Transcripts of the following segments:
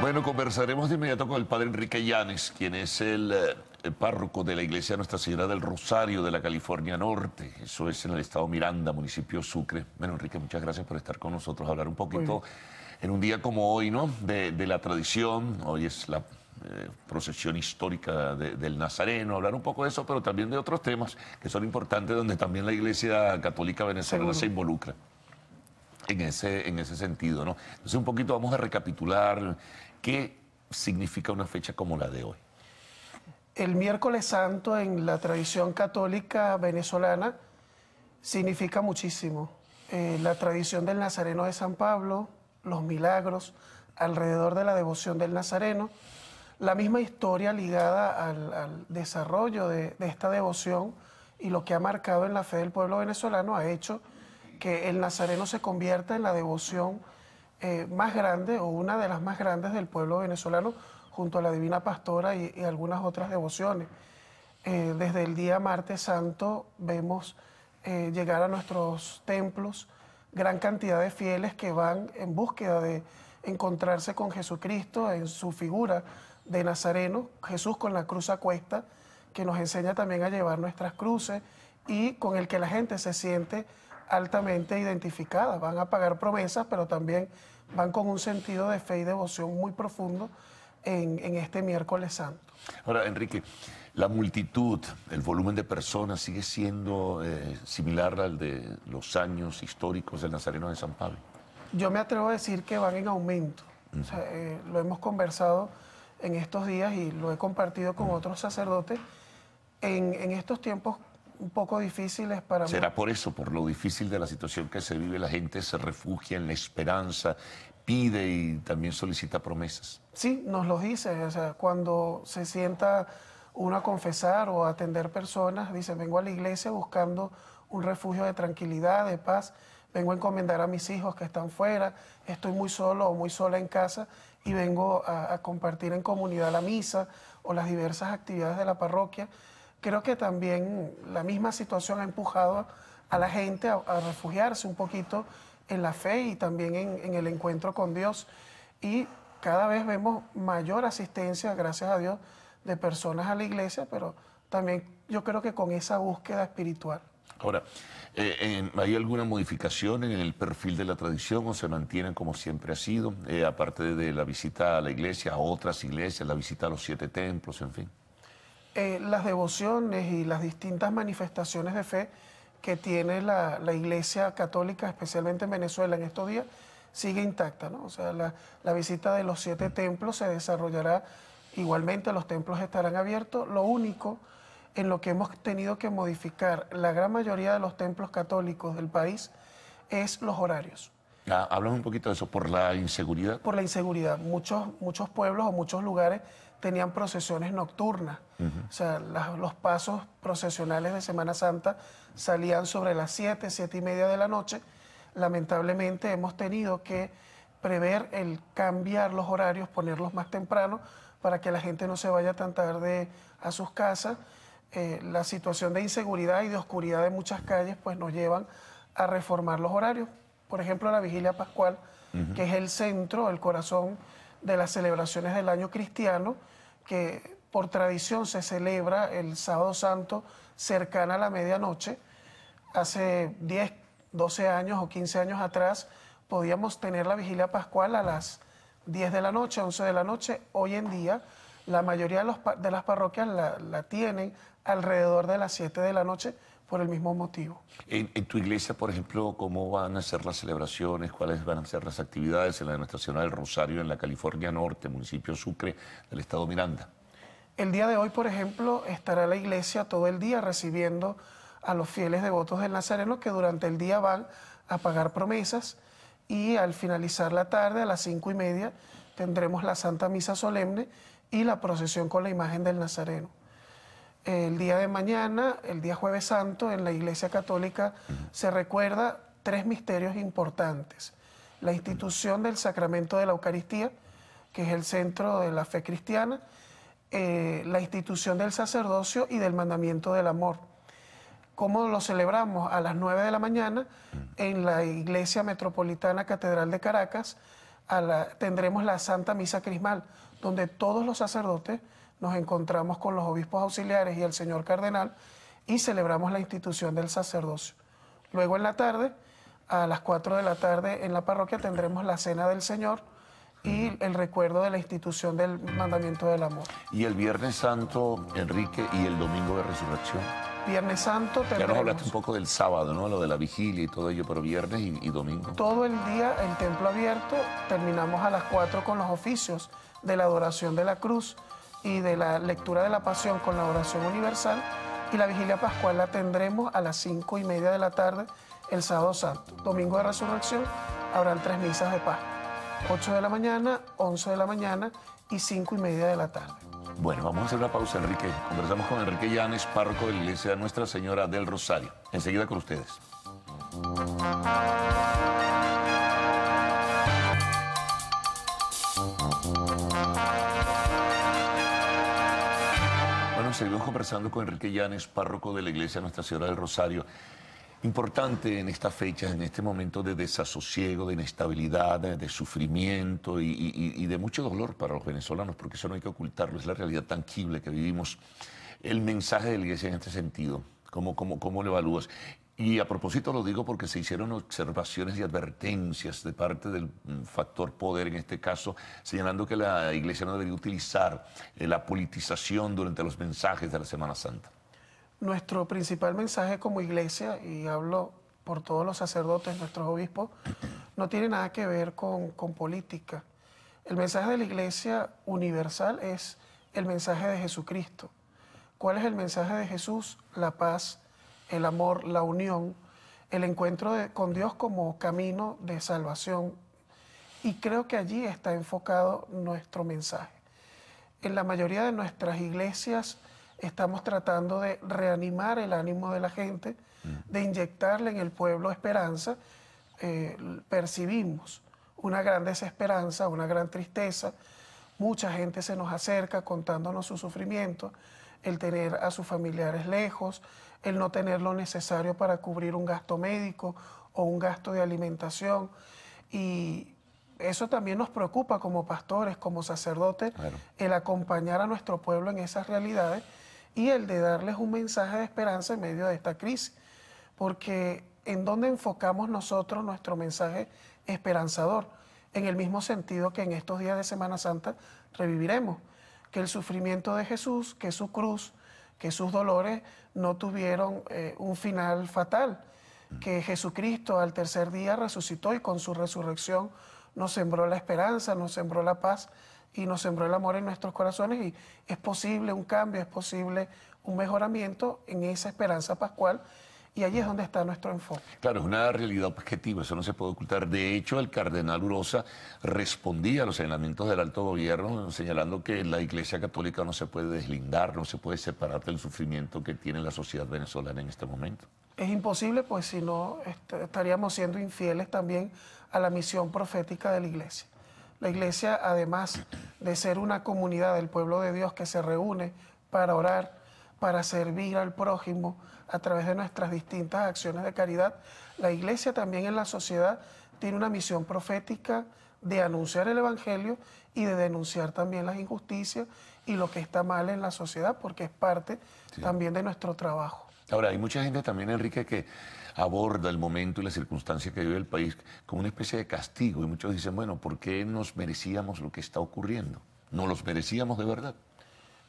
Bueno, conversaremos de inmediato con el padre Enrique Llanes, quien es el párroco de la iglesia Nuestra Señora del Rosario de la California Norte. Eso es en el estado Miranda, municipio Sucre. Bueno, Enrique, muchas gracias por estar con nosotros, hablar un poquito en un día como hoy, ¿no? De la tradición. Hoy es la procesión histórica del Nazareno, hablar un poco de eso, pero también de otros temas que son importantes, donde también la Iglesia Católica Venezolana se involucra en ese sentido, ¿no? Entonces, un poquito vamos a recapitular qué significa una fecha como la de hoy. El miércoles santo en la tradición católica venezolana significa muchísimo. La tradición del Nazareno de San Pablo, los milagros alrededor de la devoción del Nazareno, la misma historia ligada al desarrollo de esta devoción y lo que ha marcado en la fe del pueblo venezolano ha hecho que el Nazareno se convierta en la devoción más grande o una de las más grandes del pueblo venezolano, junto a la Divina Pastora y algunas otras devociones. Desde el día Martes Santo vemos llegar a nuestros templos gran cantidad de fieles que van en búsqueda de encontrarse con Jesucristo en su figura de Nazareno, Jesús con la cruz a cuesta, que nos enseña también a llevar nuestras cruces y con el que la gente se siente altamente identificadas. Van a pagar promesas, pero también van con un sentido de fe y devoción muy profundo en este miércoles santo. Ahora, Enrique, la multitud, el volumen de personas sigue siendo similar al de los años históricos del Nazareno de San Pablo. Yo me atrevo a decir que van en aumento. O sea, lo hemos conversado en estos días y lo he compartido con otros sacerdotes. En estos tiempos un poco difíciles para... ¿Será por eso, por lo difícil de la situación que se vive, la gente se refugia en la esperanza, pide y también solicita promesas? Sí, nos lo dice. O sea, cuando se sienta uno a confesar o a atender personas, dice, vengo a la iglesia buscando un refugio de tranquilidad, de paz, vengo a encomendar a mis hijos que están fuera, estoy muy solo o muy sola en casa y vengo a compartir en comunidad la misa o las diversas actividades de la parroquia. Creo que también la misma situación ha empujado a la gente a refugiarse un poquito en la fe y también en el encuentro con Dios. Y cada vez vemos mayor asistencia, gracias a Dios, de personas a la iglesia, pero también yo creo que con esa búsqueda espiritual. Ahora, ¿hay alguna modificación en el perfil de la tradición o se mantienen como siempre ha sido? Aparte de la visita a la iglesia, a otras iglesias, la visita a los 7 templos, en fin. Las devociones y las distintas manifestaciones de fe que tiene la Iglesia Católica, especialmente en Venezuela en estos días, sigue intacta, ¿no? O sea, la visita de los 7 templos se desarrollará igualmente, los templos estarán abiertos. Lo único en lo que hemos tenido que modificar la gran mayoría de los templos católicos del país es los horarios. Háblame un poquito de eso, ¿por la inseguridad? Por la inseguridad. Muchos pueblos o muchos lugares tenían procesiones nocturnas. O sea, los pasos procesionales de Semana Santa salían sobre las 7, 7:30 de la noche. Lamentablemente hemos tenido que prever el cambiar los horarios, ponerlos más temprano para que la gente no se vaya tan tarde a sus casas. La situación de inseguridad y de oscuridad de muchas calles pues nos llevan a reformar los horarios. Por ejemplo, la Vigilia Pascual, que es el centro, el corazón de las celebraciones del año cristiano, que por tradición se celebra el Sábado Santo cercana a la medianoche. Hace 10, 12 años o 15 años atrás podíamos tener la Vigilia Pascual a las 10 de la noche, 11 de la noche. Hoy en día la mayoría de las parroquias la tienen alrededor de las 7 de la noche por el mismo motivo. En tu iglesia, por ejemplo, ¿cómo van a ser las celebraciones? ¿Cuáles van a ser las actividades en la de Nuestra Señora del Rosario en la California Norte, municipio Sucre del estado Miranda? El día de hoy, por ejemplo, estará la iglesia todo el día recibiendo a los fieles devotos del Nazareno que durante el día van a pagar promesas y al finalizar la tarde, a las 5:30, tendremos la Santa Misa Solemne y la procesión con la imagen del Nazareno. El día de mañana, el día Jueves Santo, en la Iglesia Católica se recuerda 3 misterios importantes. La institución del sacramento de la Eucaristía, que es el centro de la fe cristiana, la institución del sacerdocio y del mandamiento del amor. ¿Cómo lo celebramos? A las 9 de la mañana en la Iglesia Metropolitana Catedral de Caracas, tendremos la Santa Misa Crismal, donde todos los sacerdotes nos encontramos con los obispos auxiliares y el señor cardenal y celebramos la institución del sacerdocio. Luego en la tarde, a las 4 de la tarde en la parroquia tendremos la Cena del Señor y el recuerdo de la institución del mandamiento del amor. Y el Viernes Santo, Enrique, y el Domingo de Resurrección. Viernes Santo tendremos... Ya nos hablaste un poco del sábado, ¿no? Lo de la vigilia y todo ello, pero viernes y domingo. Todo el día el templo abierto, terminamos a las 4 con los oficios de la adoración de la cruz y de la lectura de la pasión con la oración universal, y la vigilia pascual la tendremos a las 5:30 de la tarde el sábado santo. Domingo de Resurrección habrán 3 misas de Pascua, 8 de la mañana, 11 de la mañana y 5:30 de la tarde. Bueno, vamos a hacer una pausa, Enrique. Conversamos con Enrique Llanes, párroco de la iglesia Nuestra Señora del Rosario. Enseguida con ustedes. Bueno, seguimos conversando con Enrique Llanes, párroco de la iglesia Nuestra Señora del Rosario. Importante en estas fechas, en este momento de desasosiego, de inestabilidad, de sufrimiento y de mucho dolor para los venezolanos, porque eso no hay que ocultarlo, es la realidad tangible que vivimos. El mensaje de la iglesia en este sentido, ¿cómo lo evalúas? Y a propósito lo digo porque se hicieron observaciones y advertencias de parte del factor poder, en este caso, señalando que la iglesia no debería utilizar la politización durante los mensajes de la Semana Santa. Nuestro principal mensaje como iglesia, y hablo por todos los sacerdotes, nuestros obispos, no tiene nada que ver con política. El mensaje de la iglesia universal es el mensaje de Jesucristo. ¿Cuál es el mensaje de Jesús? La paz, el amor, la unión, el encuentro con Dios como camino de salvación. Y creo que allí está enfocado nuestro mensaje. En la mayoría de nuestras iglesias estamos tratando de reanimar el ánimo de la gente, de inyectarle en el pueblo esperanza. Percibimos una gran desesperanza, una gran tristeza. Mucha gente se nos acerca contándonos su sufrimiento, el tener a sus familiares lejos, el no tener lo necesario para cubrir un gasto médico o un gasto de alimentación. Y eso también nos preocupa como pastores, como sacerdotes, claro, el acompañar a nuestro pueblo en esas realidades y el de darles un mensaje de esperanza en medio de esta crisis. Porque ¿en dónde enfocamos nosotros nuestro mensaje esperanzador? En el mismo sentido que en estos días de Semana Santa reviviremos que el sufrimiento de Jesús, que su cruz, que sus dolores no tuvieron un final fatal, que Jesucristo al tercer día resucitó y con su resurrección nos sembró la esperanza, nos sembró la paz y nos sembró el amor en nuestros corazones, y es posible un cambio, es posible un mejoramiento en esa esperanza pascual, y allí es donde está nuestro enfoque. Claro, es una realidad objetiva, eso no se puede ocultar. De hecho, el cardenal Urosa respondía a los señalamientos del alto gobierno señalando que la Iglesia Católica no se puede deslindar, no se puede separar del sufrimiento que tiene la sociedad venezolana en este momento. Es imposible, pues si no estaríamos siendo infieles también a la misión profética de la Iglesia. La Iglesia, además de ser una comunidad del pueblo de Dios que se reúne para orar, para servir al prójimo a través de nuestras distintas acciones de caridad, la Iglesia también en la sociedad tiene una misión profética de anunciar el Evangelio y de denunciar también las injusticias y lo que está mal en la sociedad, porque es parte también de nuestro trabajo. Ahora, hay mucha gente también, Enrique, que aborda el momento y la circunstancia que vive el país como una especie de castigo, y muchos dicen, bueno, ¿por qué nos merecíamos lo que está ocurriendo? ¿No los merecíamos de verdad?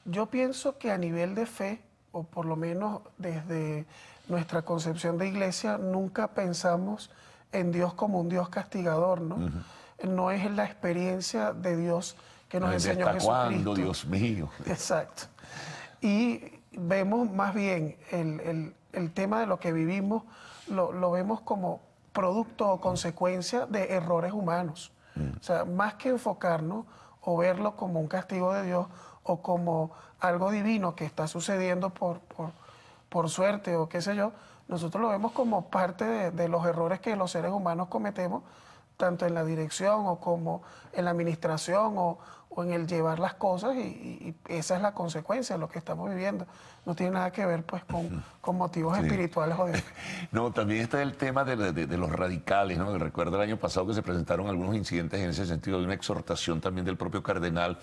Yo pienso que a nivel de fe, o por lo menos desde nuestra concepción de iglesia, nunca pensamos en Dios como un Dios castigador, ¿no? No es la experiencia de Dios que nos enseñó ¿Hasta Jesucristo. cuándo, Dios mío? Exacto. Y vemos más bien el tema de lo que vivimos, lo vemos como producto o consecuencia de errores humanos. O sea, más que enfocarnos o verlo como un castigo de Dios o como algo divino que está sucediendo por suerte o qué sé yo, nosotros lo vemos como parte de los errores que los seres humanos cometemos tanto en la dirección o como en la administración o en el llevar las cosas y esa es la consecuencia de lo que estamos viviendo. No tiene nada que ver pues con motivos espirituales o de... No, también está el tema de los radicales, ¿no? Recuerdo el año pasado que se presentaron algunos incidentes en ese sentido, de una exhortación también del propio cardenal,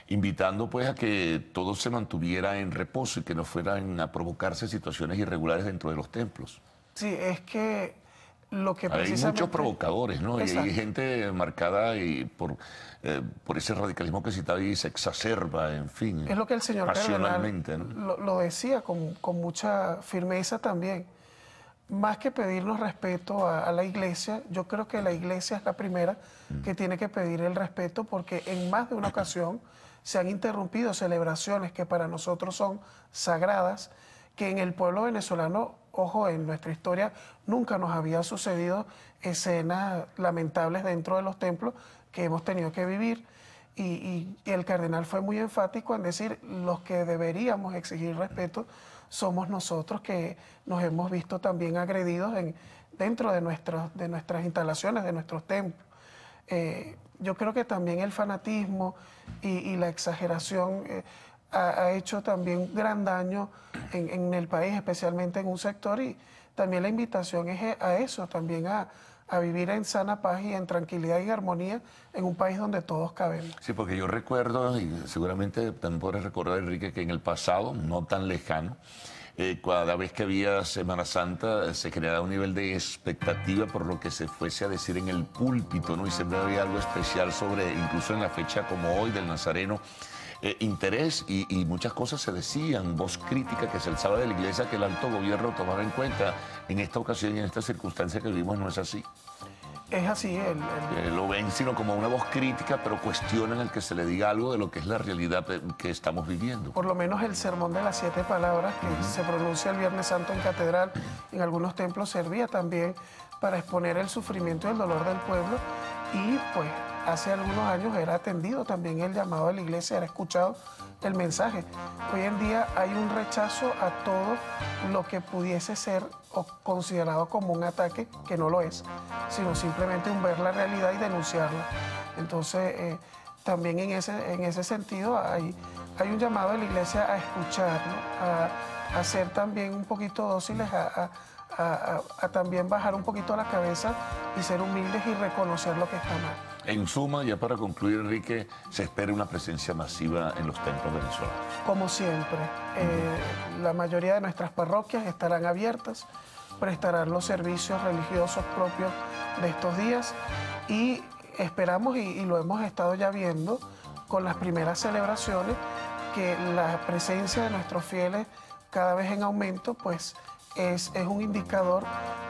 invitando pues a que todo se mantuviera en reposo y que no fueran a provocarse situaciones irregulares dentro de los templos. Sí, es que lo que Hay muchos provocadores, ¿no? Y Exacto. hay gente marcada por ese radicalismo que citaba y se exacerba, en fin. Es lo que el señor cardenal pasionalmente, ¿no? lo decía con mucha firmeza también. Más que pedirnos respeto a la iglesia, yo creo que la iglesia es la primera que tiene que pedir el respeto porque en más de una ocasión se han interrumpido celebraciones que para nosotros son sagradas, que en el pueblo venezolano, ojo, en nuestra historia nunca nos había sucedido escenas lamentables dentro de los templos que hemos tenido que vivir. Y el cardenal fue muy enfático en decir, los que deberíamos exigir respeto somos nosotros que nos hemos visto también agredidos dentro de nuestras instalaciones, de nuestros templos. Yo creo que también el fanatismo y la exageración ha hecho también gran daño en el país, especialmente en un sector, y también la invitación es a eso, también a vivir en sana paz y en tranquilidad y armonía en un país donde todos cabemos. Sí, porque yo recuerdo, y seguramente también podrás recordar, Enrique, que en el pasado, no tan lejano, cada vez que había Semana Santa se generaba un nivel de expectativa por lo que se fuese a decir en el púlpito, ¿no? Y siempre había algo especial sobre, incluso en la fecha como hoy del Nazareno, interés y muchas cosas se decían, voz crítica que se alzaba de la iglesia que el alto gobierno tomara en cuenta. En esta ocasión y en esta circunstancia que vivimos no es así. Es así. Lo ven sino como una voz crítica, pero cuestionan el que se le diga algo de lo que es la realidad que estamos viviendo. Por lo menos el sermón de las 7 palabras que se pronuncia el Viernes Santo en catedral, en algunos templos servía también para exponer el sufrimiento y el dolor del pueblo y pues hace algunos años era atendido también el llamado de la iglesia, era escuchado el mensaje. Hoy en día hay un rechazo a todo lo que pudiese ser o considerado como un ataque, que no lo es, sino simplemente un ver la realidad y denunciarla. Entonces, también en ese sentido hay un llamado de la iglesia a escuchar, ¿no? A ser también un poquito dóciles, a también bajar un poquito la cabeza y ser humildes y reconocer lo que está mal. En suma, ya para concluir, Enrique, se espera una presencia masiva en los templos venezolanos. Como siempre, la mayoría de nuestras parroquias estarán abiertas, prestarán los servicios religiosos propios de estos días y esperamos, y lo hemos estado ya viendo con las primeras celebraciones, que la presencia de nuestros fieles cada vez en aumento, pues es un indicador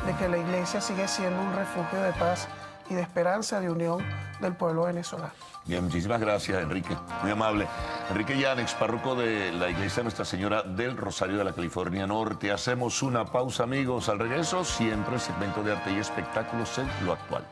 de que la iglesia sigue siendo un refugio de paz y de esperanza, de unión del pueblo venezolano. Bien, muchísimas gracias, Enrique. Muy amable. Enrique Llanex, párroco de la iglesia Nuestra Señora del Rosario de la California Norte. Hacemos una pausa, amigos. Al regreso, siempre el segmento de arte y espectáculos en Lo Actual.